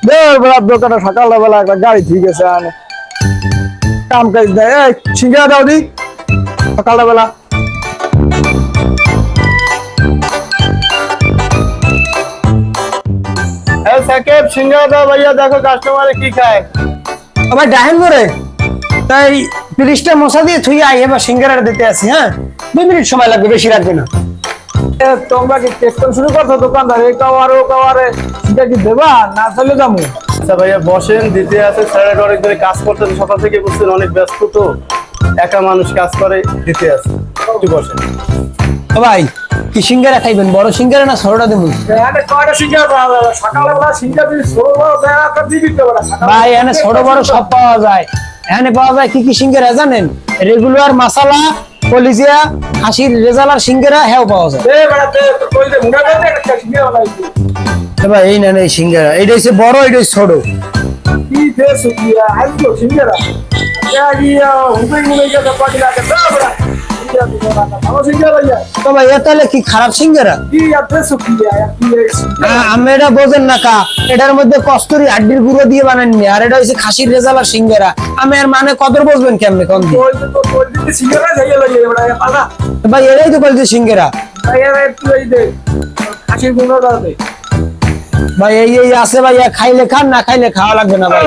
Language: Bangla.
দেড় বেলার দোকানে সকালবেলা একটা গাড়ি ঠিক আছে আনে কাম কাজ দেয় এই সিঙ্গারা দাও দি সকালবেলা সাকিব সিঙ্গারা দাও ভাইয়া, দেখো কাস্টমারে কি খায়। ভাই ডাহেন করে তাই 30টা মশা দিয়ে থুই আই এবার সিঙ্গারা দিতে আসি। হ্যাঁ 2 মিনিট সময় লাগবে, বেশি লাগবে না। তোমরা কি টেস্ট শুরু করছো দোকানদার এই কাওয়ারে ও কাওয়ারে সেটা কি দেবা না চলে যাবো? আচ্ছা ভাইয়া বসেন, দিতে আছে স্যারের অনেক ধরে কাজ করতে সকাল থেকে বুঝছেন অনেক ব্যস্ত তো, একা মানুষ কাজ করে, দিতে আছে একটু বসেন। ও ভাই কি সিঙ্গারা খাইবেন, বড় সিঙ্গারা না ছোটটা দেবো? ভাই এখানে ছোট বড় সব পাওয়া যায়। এখানে পাওয়া যায় কি কি সিঙ্গারা জানেন? রেগুলার মশলা কলিজিয়া হাসির রেজালার সিঙ্গারা হ্যাঁ পাওয়া যায়। ভাই এই নেন এই সিঙ্গারা, এইটা হচ্ছে বড়, এইটা হচ্ছে ছোট। তো ভাই তাহলে কি খারাপ সিঙ্গারা? আমি এটা বোঝেন না কা, এটার মধ্যে কস্তুরি হাড্ডির গুঁড়ো দিয়ে বানাননি, আর এটা হচ্ছে খাসির রেজালার সিঙ্গারা। আমি আর মানে কদর বুঝবেন কেমনে কোন দিন? ভাই এটাই তো বলছে সিঙ্গারা। ভাই এই এই আছে ভাই, খাইলে খান, না খাইলে খাওয়া লাগবে না ভাই।